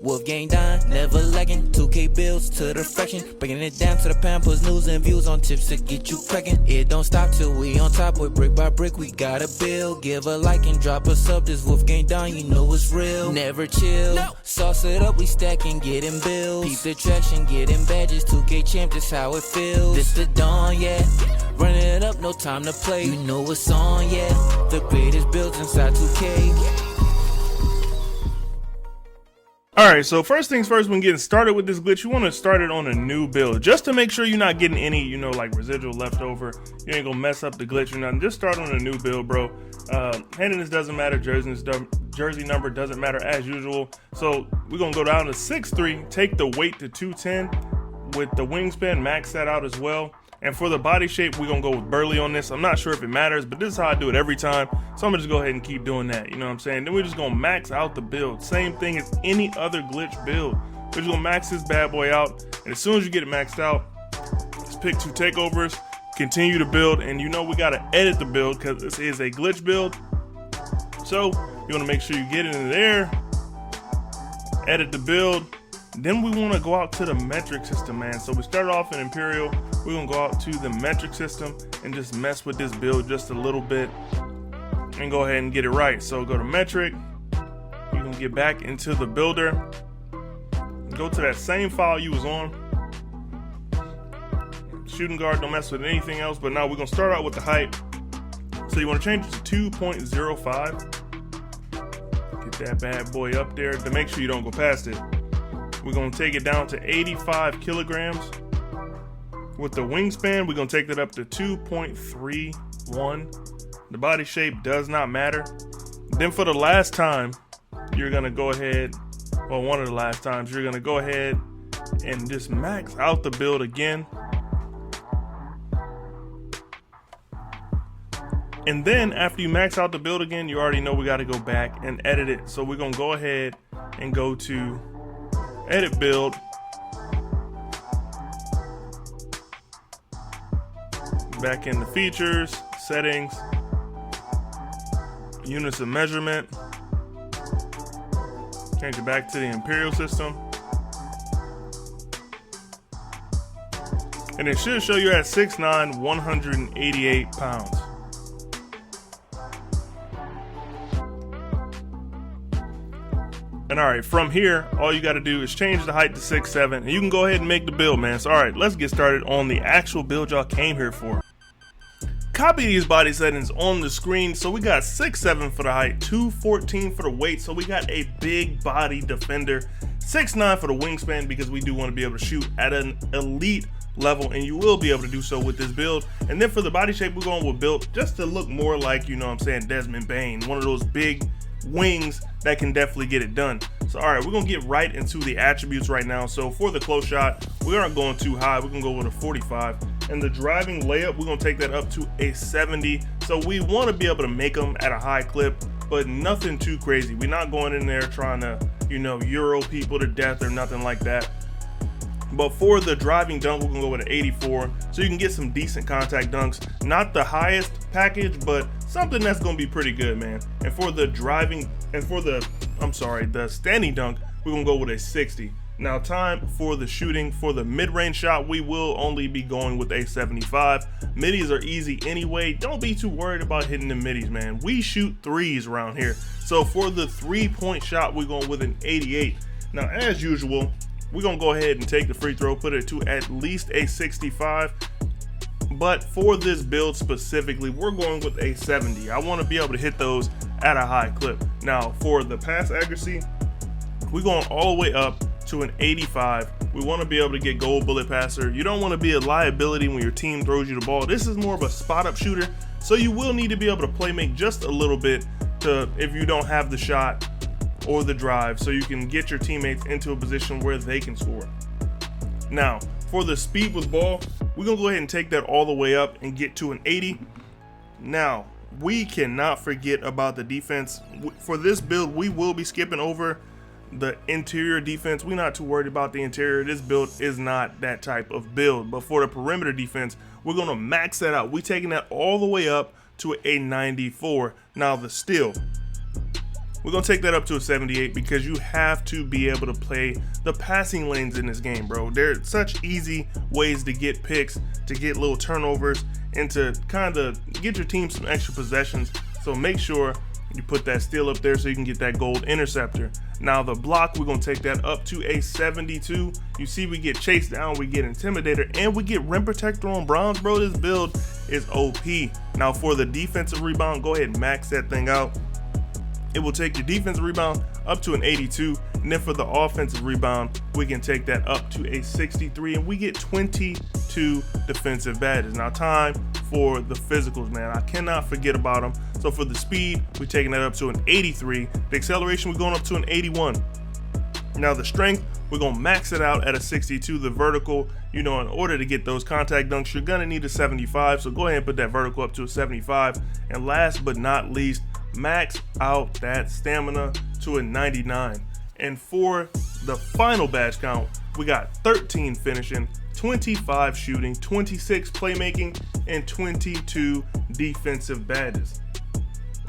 WolfGxngDon, never lagging. 2K bills to the fraction, breaking it down to the pampers, news and views on tips to get you cracking. It don't stop till we on top, with brick by brick we gotta build. Give a like and drop a sub, this WolfGxngDon, you know it's real. Never chill, sauce it up, we stacking, getting bills. Peep the traction, getting badges, 2K champ, this how it feels. This the dawn, yeah, running it up, no time to play. You know it's on, yeah, the greatest builds inside 2K. Alright, so first things first, when getting started with this glitch, you want to start it on a new build, just to make sure you're not getting any, like residual left over. You ain't gonna mess up the glitch or nothing. Just start on a new build, bro. Handiness doesn't matter, jersey number doesn't matter as usual. So we're gonna go down to 6'3", take the weight to 210 with the wingspan, max that out as well. And for the body shape, we're gonna go with burly on this. I'm not sure if it matters, but this is how I do it every time. So I'm gonna just go ahead and keep doing that, you know what I'm saying? Then we're just gonna max out the build. Same thing as any other glitch build. We're just gonna max this bad boy out. And as soon as you get it maxed out, just pick 2 takeovers, continue to build. And you know we gotta edit the build because this is a glitch build. So you wanna make sure you get it in there, edit the build. Then we want to go out to the metric system, man. So we started off in Imperial. We're going to go out to the metric system and just mess with this build just a little bit and go ahead and get it right. So go to metric. You can get back into the builder. Go to that same file you was on. Shooting guard, don't mess with anything else. But now we're going to start out with the height. So you want to change it to 2.05. Get that bad boy up there to make sure you don't go past it. We're going to take it down to 85 kilograms. With the wingspan, we're going to take that up to 2.31. The body shape does not matter. Then for the last time, you're going to go ahead, well, one of the last times, you're going to go ahead and just max out the build again. And then after you max out the build again, you already know we got to go back and edit it. So we're going to go ahead and go to edit build, back in the features, settings, units of measurement, change it back to the Imperial system, and it should show you at 6'9", 188 pounds. And all right, from here, all you got to do is change the height to 6'7", and you can go ahead and make the build, man. So all right, let's get started on the actual build y'all came here for. Copy these body settings on the screen. So we got 6'7" for the height, 214 for the weight. So we got a big body defender, 6'9" for the wingspan because we do want to be able to shoot at an elite level, and you will be able to do so with this build. And then for the body shape, we're going with build just to look more like, you know what I'm saying, Desmond Bain, one of those big wings that can definitely get it done. So all right, we're gonna get right into the attributes right now. So for the close shot, we aren't going too high. We're gonna go with a 45, and the driving layup, we're gonna take that up to a 70. So we want to be able to make them at a high clip, but nothing too crazy. We're not going in there trying to, you know, Euro people to death or nothing like that. But for the driving dunk, we're gonna go with an 84, so you can get some decent contact dunks. Not the highest package, but something that's gonna be pretty good, man. And for the driving, and for the, the standing dunk, we're gonna go with a 60. Now time for the shooting. For the mid-range shot, we will only be going with a 75. Middies are easy anyway. Don't be too worried about hitting the middies, man. We shoot threes around here. So for the 3-point shot, we're going with an 88. Now as usual, we're gonna go ahead and take the free throw, put it to at least a 65. But for this build specifically, we're going with a 70. I want to be able to hit those at a high clip. Now for the pass accuracy, we're going all the way up to an 85. We want to be able to get gold bullet passer. You don't want to be a liability when your team throws you the ball. This is more of a spot up shooter, so you will need to be able to play make just a little bit to, if you don't have the shot or the drive, so you can get your teammates into a position where they can score. Now for the speed with ball, we're gonna go ahead and take that all the way up and get to an 80. Now we cannot forget about the defense. For this build, we will be skipping over the interior defense. We're not too worried about the interior. This build is not that type of build. But for the perimeter defense, we're gonna max that out. We're taking that all the way up to a 94. Now the steal, We're gonna take that up to a 78 because you have to be able to play the passing lanes in this game, bro. They're such easy ways to get picks, to get little turnovers, and to kind of get your team some extra possessions. So make sure you put that steal up there so you can get that gold interceptor. Now the block, we're gonna take that up to a 72. You see we get chased down, we get intimidator, and we get rim protector on bronze, bro. This build is OP. Now for the defensive rebound, go ahead and max that thing out. It will take your defensive rebound up to an 82, and then for the offensive rebound, we can take that up to a 63, and we get 22 defensive badges. Now time for the physicals, man. I cannot forget about them. So for the speed, we're taking that up to an 83. The acceleration, we're going up to an 81. Now the strength, we're gonna max it out at a 62. The vertical, you know, in order to get those contact dunks, you're gonna need a 75. So go ahead and put that vertical up to a 75. And last but not least, max out that stamina to a 99. And for the final badge count, we got 13 finishing, 25 shooting, 26 playmaking, and 22 defensive badges.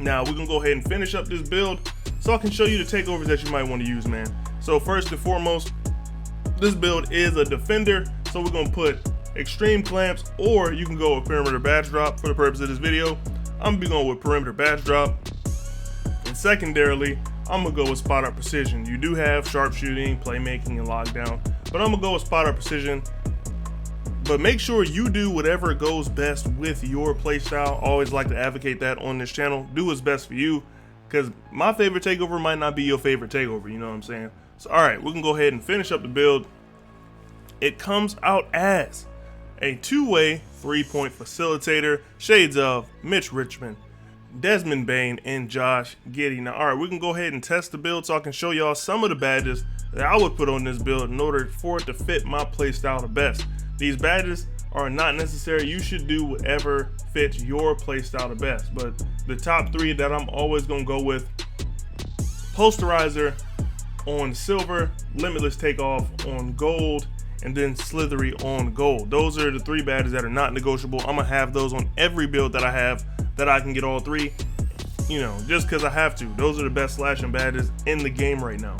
Now we're gonna go ahead and finish up this build so I can show you the takeovers that you might want to use, man. So first and foremost, this build is a defender, so we're gonna put extreme clamps, or you can go with perimeter badge drop. For the purpose of this video, I'm gonna be going with perimeter badge drop. And secondarily, I'm gonna go with spot up precision. You do have sharpshooting, playmaking, and lockdown, but I'm gonna go with spot up precision. But make sure you do whatever goes best with your playstyle. Always like to advocate that on this channel. Do what's best for you, because my favorite takeover might not be your favorite takeover, you know what I'm saying? So all right, we can go ahead and finish up the build. It comes out as a two-way three-point facilitator, shades of Mitch Richmond, Desmond Bain, and Josh Giddey. Now, all right, we can go ahead and test the build so I can show y'all some of the badges that I would put on this build in order for it to fit my playstyle the best. These badges are not necessary. You should do whatever fits your playstyle the best. But the top three that I'm always gonna go with: posterizer on silver, limitless takeoff on gold, and then slithery on gold. Those are the three badges that are not negotiable. I'm gonna have those on every build that I have, that I can get all three, you know, just because I have to. Those are the best slashing badges in the game right now.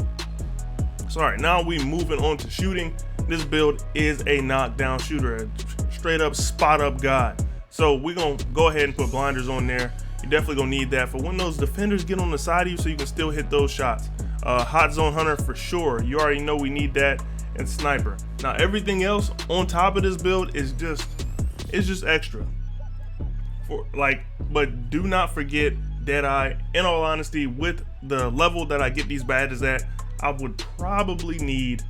So all right, now we moving on to shooting. This build is a knockdown shooter, a straight up spot up guy. So we're gonna go ahead and put blinders on there. You're definitely gonna need that for when those defenders get on the side of you so you can still hit those shots. Hot zone hunter for sure. You already know we need that, and sniper. Now everything else on top of this build is just extra. But do not forget Deadeye. In all honesty, with the level that I get these badges at, I would probably need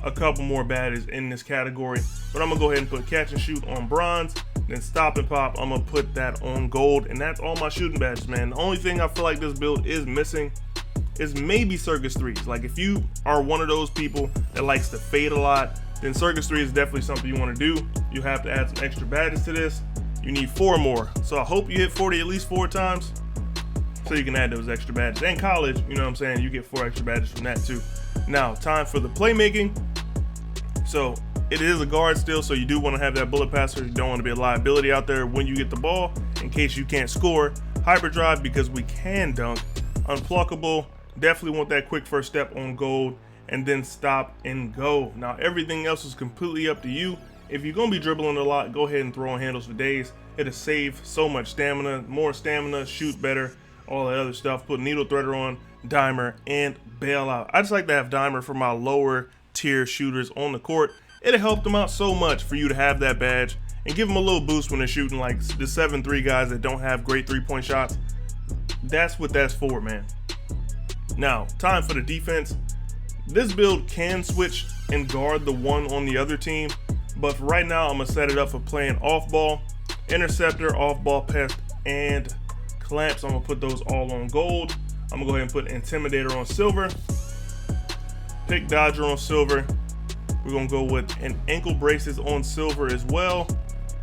a couple more badges in this category, but I'm gonna go ahead and put catch and shoot on bronze, then stop and pop, I'm gonna put that on gold, and that's all my shooting badges, man. The only thing I feel like this build is missing is maybe Circus 3s. Like if you are one of those people that likes to fade a lot, then Circus 3 is definitely something you wanna do. You have to add some extra badges to this. You need 4 more. So I hope you hit 40 at least 4 times so you can add those extra badges. And college, you know what I'm saying, you get 4 extra badges from that too. Now, time for the playmaking. So it is a guard still, so you do want to have that bullet passer. You don't want to be a liability out there when you get the ball in case you can't score. Hyperdrive, because we can dunk. Unpluckable, definitely want that quick first step on gold, and then stop and go. Now everything else is completely up to you. If you're gonna be dribbling a lot, go ahead and throw on handles for days. It'll save so much stamina, more stamina, shoot better, all that other stuff. Put needle threader on, dimer, and bail out. I just like to have dimer for my lower tier shooters on the court. It'll help them out so much for you to have that badge and give them a little boost when they're shooting, like the 7-3 guys that don't have great 3-point shots. That's what that's for, man. Now, time for the defense. This build can switch and guard the one on the other team, but for right now, I'm gonna set it up for playing off ball, interceptor, off ball pest, and clamps. I'm gonna put those all on gold. I'm gonna go ahead and put intimidator on silver, pick dodger on silver. We're gonna go with an ankle braces on silver as well,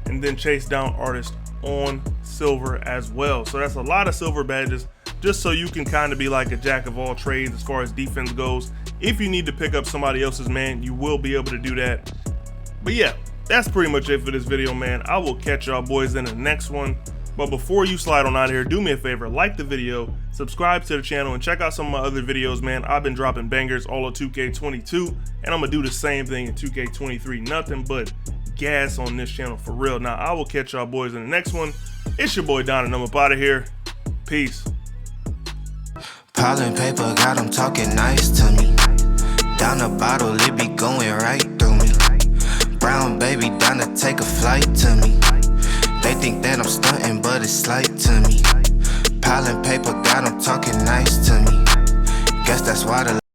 and then chase down artist on silver as well. So that's a lot of silver badges, just so you can kind of be like a jack of all trades as far as defense goes. If you need to pick up somebody else's man, you will be able to do that. But yeah, that's pretty much it for this video, man. I will catch y'all boys in the next one. But before you slide on out of here, do me a favor, like the video, subscribe to the channel, and check out some of my other videos, man. I've been dropping bangers all of 2K22, and I'm gonna do the same thing in 2K23. Nothing but gas on this channel for real. Now, I will catch y'all boys in the next one. It's your boy Don, and I'm up out of here. Peace. Piling paper, got them talking nice to me. Down the bottle, it be going right through me. Brown baby, down to take a flight to me. They think that I'm stunting, but it's slight to me. Piling paper, got them talking nice to me. Guess that's why the